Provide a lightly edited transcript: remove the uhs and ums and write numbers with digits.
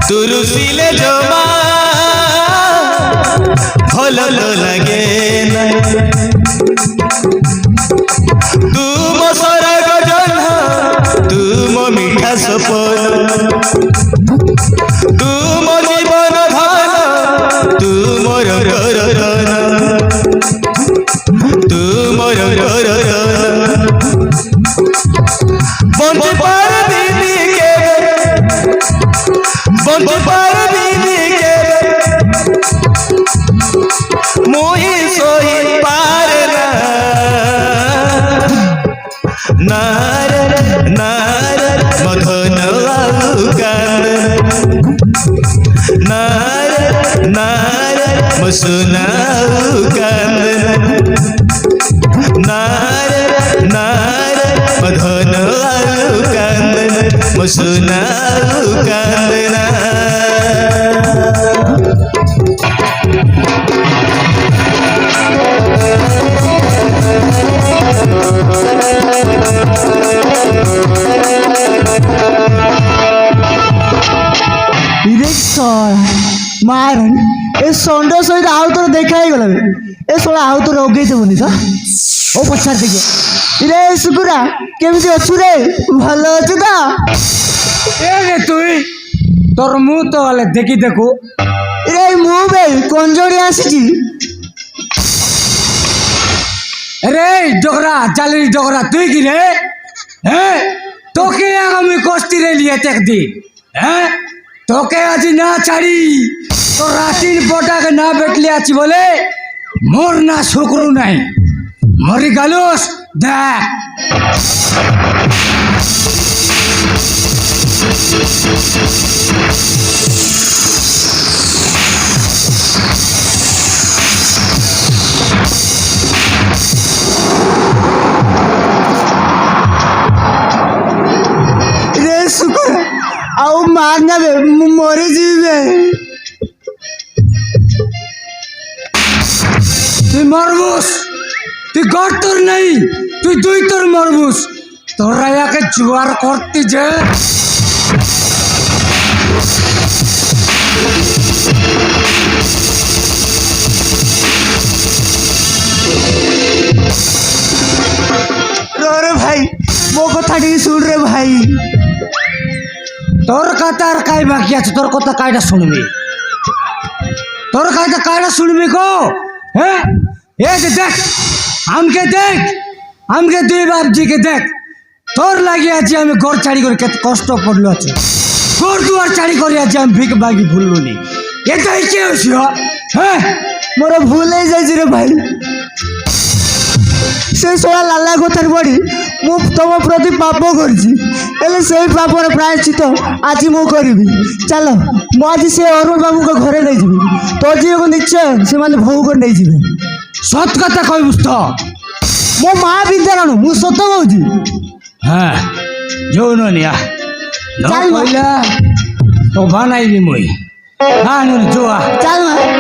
तुरुसिले जमा भल तो लगे ना तुम सरग जन्ह तुम मीठा सपन तुम जीवन धन तुमर करन तुमर करन बंद पर दीदी के बंद पर दीदी के मोही सोही पार नार नार मधन कान नार नार मसुना कान नार नार मधन कान मसुना कांदना मारन ए षंड सहित आउ तो देखा ही गला ए सोला आउ तो रोगे देबनी तो ओ पछार देखिए रे सुकुरा केमिति अछु रे भलो अछु तो ए रे तुई तोर मुंह तो वाले देखी देखो रे मुंह बे कंजोड़ी आसी रे डोगरा चाली डोगरा तुई की रे हैं तोके आगामी कोस्ती रे लिए टेक दी हैं तोके आज ना छाड़ी तो रातीन पोटा के ना बैठले आची बोले मोर ना शुक्रू नहीं मरी गालूस देख रे सुकुर आउ मारना बे मरी जीवे তুই মরবুস তুই গড় তোর নেই তুই দুই তোর মরবুস তোরা একে জোয়ার করতে যে रे भाई मो कथा टी सुन रे भाई তোর কথা আর কাই বাকি আছে তোর কথা কাইটা শুনবি তোর কাইটা কাইটা শুনবি কো হ্যাঁ এই যে দেখ আমকে দুই বাপজি কে দেখ তোর লাগি আছে আমি ঘর ছাড়ি করে কত কষ্ট পড়লো আছে ঘর দুয়ার ছাড়ি করে আছে আমি ভিক বাগি ভুললো নি এটাই কি হইছে হ্যাঁ मोर भूल हो जाए रे भाई से सोला लाला कथार पड़ी मु तुम प्रति पाप कर पापर प्रायश्चित आज मु करी चल मु आज से अरुण बाबू को घरे नहीं जी तो झील को निश्चय से भौ कर नहीं जी सत कथा कहबू तो मो माँ विद्यारण मु सत कहूँ हाँ जो निया चल तो बनाई मुई हाँ जो चल